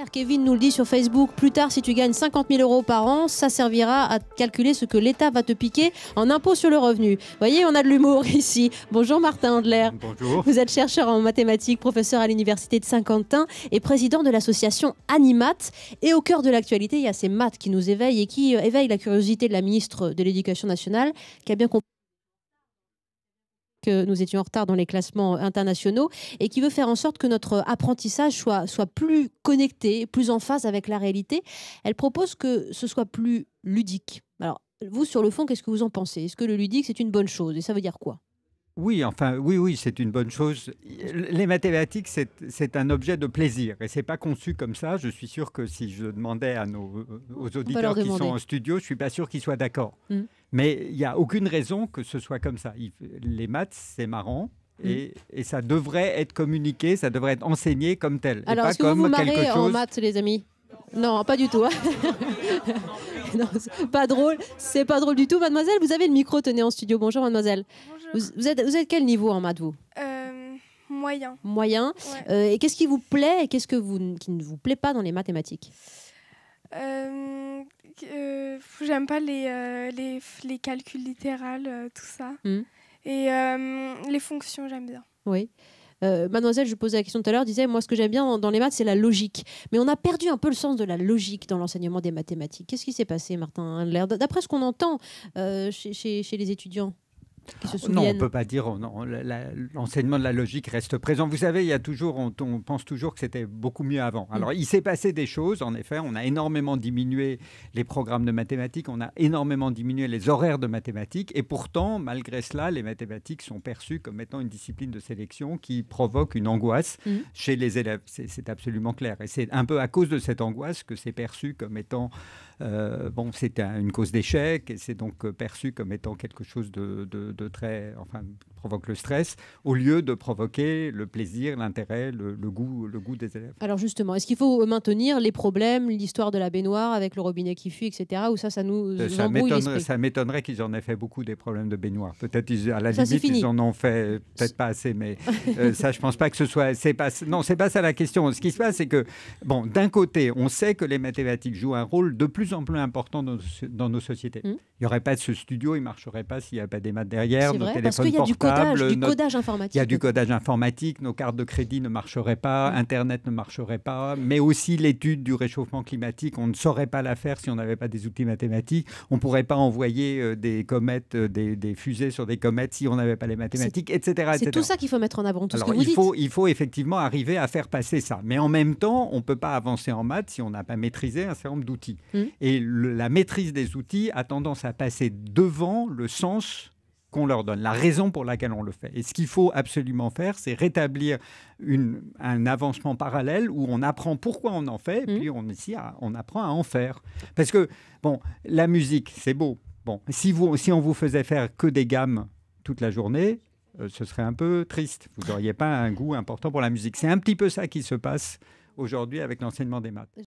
Kevin nous le dit sur Facebook, plus tard si tu gagnes 50 000 € par an, ça servira à calculer ce que l'État va te piquer en impôt sur le revenu. Vous voyez, on a de l'humour ici. Bonjour Martin Andler. Bonjour. Vous êtes chercheur en mathématiques, professeur à l'Université de Saint-Quentin et président de l'association Animat. Et au cœur de l'actualité, il y a ces maths qui nous éveillent et qui éveillent la curiosité de la ministre de l'Éducation nationale, qui a bien compris que nous étions en retard dans les classements internationaux et qui veut faire en sorte que notre apprentissage soit plus connecté, plus en phase avec la réalité. Elle propose que ce soit plus ludique. Alors, vous, sur le fond, qu'est-ce que vous en pensez? Est-ce que le ludique, c'est une bonne chose? Et ça veut dire quoi? Oui, c'est une bonne chose. Les mathématiques, c'est un objet de plaisir et c'est pas conçu comme ça. Je suis sûr que si je demandais aux auditeurs qui sont en studio, je suis pas sûr qu'ils soient d'accord. Mais il n'y a aucune raison que ce soit comme ça. Les maths, c'est marrant. Et ça devrait être communiqué, ça devrait être enseigné comme tel. Alors, est-ce que vous vous marrez en maths, les amis? Non, pas du tout. Non, c'est pas drôle. C'est pas drôle du tout. Mademoiselle, vous avez le micro, tenez, en studio. Bonjour, mademoiselle. Bonjour. Vous êtes quel niveau en maths, vous? Moyen. Moyen. Ouais. Et qu'est-ce qui vous plaît et qu'est-ce qui ne vous plaît pas dans les mathématiques? J'aime pas les calculs littérales, tout ça. Et les fonctions, j'aime bien. Oui. Mademoiselle, je posais la question tout à l'heure, disait, moi, ce que j'aime bien dans les maths, c'est la logique. Mais on a perdu un peu le sens de la logique dans l'enseignement des mathématiques. Qu'est-ce qui s'est passé, Martin Andler, d'après ce qu'on entend chez les étudiants qui se souviennent? Non, on ne peut pas dire. L'enseignement de la logique reste présent. Vous savez, il y a toujours, on pense toujours que c'était beaucoup mieux avant. Alors, il s'est passé des choses, en effet. On a énormément diminué les programmes de mathématiques, on a énormément diminué les horaires de mathématiques. Et pourtant, malgré cela, les mathématiques sont perçues comme étant une discipline de sélection qui provoque une angoisse chez les élèves. C'est absolument clair. Et c'est un peu à cause de cette angoisse que c'est perçu comme étant... c'est une cause d'échec et c'est donc perçu comme étant quelque chose de très... Enfin, provoque le stress au lieu de provoquer le plaisir, l'intérêt, le goût des élèves. Alors justement, est-ce qu'il faut maintenir les problèmes, l'histoire de la baignoire avec le robinet qui fuit, etc. ou ça nous embrouille l'esprit? Ça m'étonnerait qu'ils en aient fait beaucoup des problèmes de baignoire. Peut-être à la limite, ils en ont fait peut-être pas assez, mais ça, je pense pas que ce soit... Non, c'est pas ça la question. Ce qui se passe, c'est que, d'un côté, on sait que les mathématiques jouent un rôle de plus en plus important dans nos sociétés. Il n'y aurait pas de ce studio, il ne marcherait pas s'il n'y avait pas des maths derrière, nos téléphones portables. Du codage informatique. Il y a du codage informatique, nos cartes de crédit ne marcheraient pas, Internet ne marcherait pas, mais aussi l'étude du réchauffement climatique, on ne saurait pas la faire si on n'avait pas des outils mathématiques. On ne pourrait pas envoyer des comètes, des fusées sur des comètes si on n'avait pas les mathématiques, etc. C'est tout ça qu'il faut mettre en avant, tout Alors, ce que vous dites. Il faut effectivement arriver à faire passer ça. Mais en même temps, on ne peut pas avancer en maths si on n'a pas maîtrisé un certain nombre d'outils. Et la maîtrise des outils a tendance à passer devant le sens qu'on leur donne, la raison pour laquelle on le fait. Et ce qu'il faut absolument faire, c'est rétablir un avancement parallèle où on apprend pourquoi on en fait, et puis on apprend à en faire. Parce que, la musique, c'est beau. Si on vous faisait faire que des gammes toute la journée, ce serait un peu triste. Vous n'auriez pas un goût important pour la musique. C'est un petit peu ça qui se passe aujourd'hui avec l'enseignement des maths.